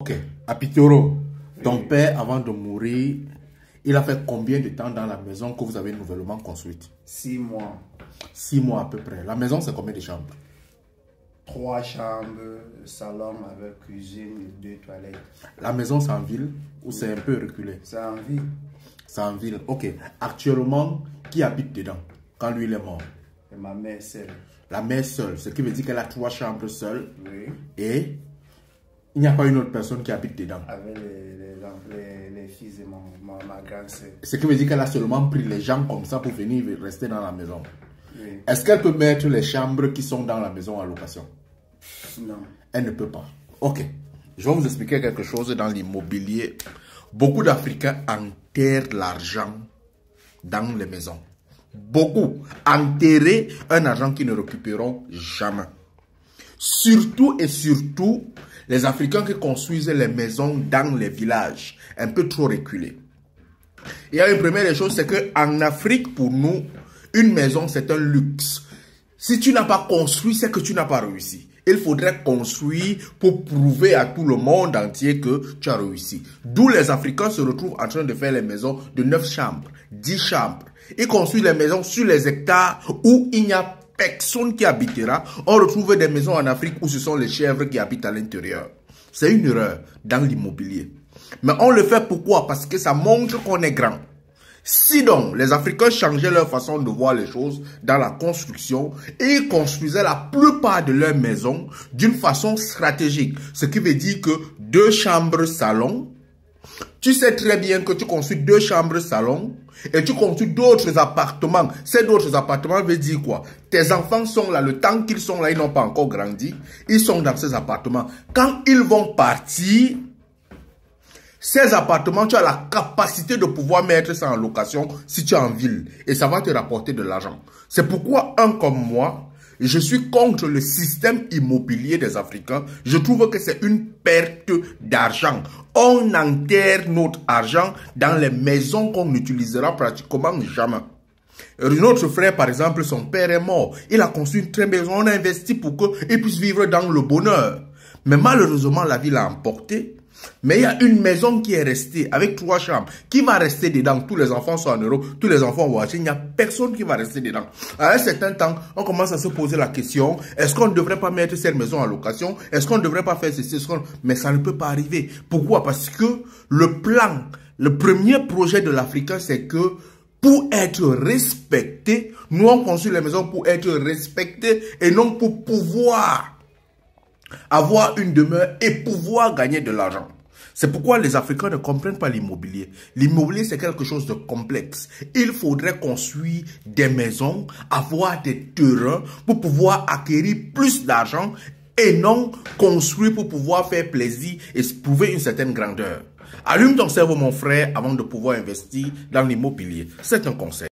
Ok, Apitoro, ton père, avant de mourir, il a fait combien de temps dans la maison que vous avez nouvellement construite? 6 mois. 6 mois à peu près. La maison, c'est combien de chambres? 3 chambres, salon avec cuisine et 2 toilettes. La maison, c'est en ville ou c'est un peu reculé? C'est en ville. C'est en ville. Ok. Actuellement, qui habite dedans quand lui il est mort? Et ma mère seule. La mère seule, ce qui veut dire qu'elle a 3 chambres seule. Oui. Et il n'y a pas une autre personne qui habite dedans. Avec les fils de ma grande soeur. Ce qui veut dire qu'elle a seulement pris les gens comme ça pour venir rester dans la maison. Oui. Est-ce qu'elle peut mettre les chambres qui sont dans la maison en location? Non. Elle ne peut pas. Ok. Je vais vous expliquer quelque chose dans l'immobilier. Beaucoup d'Africains enterrent l'argent dans les maisons. Beaucoup enterrer un argent qu'ils ne récupéreront jamais. Surtout et surtout, les Africains qui construisent les maisons dans les villages, un peu trop reculés. Il y a une première des choses, c'est qu'en Afrique, pour nous, une maison, c'est un luxe. Si tu n'as pas construit, c'est que tu n'as pas réussi. Il faudrait construire pour prouver à tout le monde entier que tu as réussi. D'où les Africains se retrouvent en train de faire les maisons de 9 chambres, 10 chambres. Ils construisent les maisons sur les hectares où il n'y a personne qui habitera. On retrouve des maisons en Afrique où ce sont les chèvres qui habitent à l'intérieur. C'est une erreur dans l'immobilier. Mais on le fait pourquoi? Parce que ça montre qu'on est grand. Si donc les Africains changeaient leur façon de voir les choses dans la construction et ils construisaient la plupart de leurs maisons d'une façon stratégique, ce qui veut dire que 2 chambres salon, tu sais très bien que tu construis 2 chambres salon et tu construis d'autres appartements. Ces d'autres appartements veut dire quoi? Tes enfants sont là, le temps qu'ils sont là, ils n'ont pas encore grandi, ils sont dans ces appartements. Quand ils vont partir, ces appartements, tu as la capacité de pouvoir mettre ça en location si tu es en ville. Et ça va te rapporter de l'argent. C'est pourquoi un comme moi, je suis contre le système immobilier des Africains. Je trouve que c'est une perte d'argent. On enterre notre argent dans les maisons qu'on n'utilisera pratiquement jamais. Notre frère, par exemple, son père est mort. Il a construit une très belle maison. On a investi pour qu'il puisse vivre dans le bonheur. Mais malheureusement, la vie l'a emporté. Mais il y a une maison qui est restée avec 3 chambres. Qui va rester dedans? Tous les enfants sont en Europe, tous les enfants vont acheter. Il n'y a personne qui va rester dedans. À un certain temps, on commence à se poser la question, est-ce qu'on ne devrait pas mettre cette maison en location? Est-ce qu'on ne devrait pas faire ceci? Mais ça ne peut pas arriver. Pourquoi? Parce que le plan, le premier projet de l'Africain, c'est que pour être respecté, nous on construit les maisons pour être respectés et non pour pouvoir avoir une demeure et pouvoir gagner de l'argent. C'est pourquoi les Africains ne comprennent pas l'immobilier. L'immobilier, c'est quelque chose de complexe. Il faudrait construire des maisons, avoir des terrains pour pouvoir acquérir plus d'argent et non construire pour pouvoir faire plaisir et prouver une certaine grandeur. Allume ton cerveau, mon frère, avant de pouvoir investir dans l'immobilier. C'est un conseil.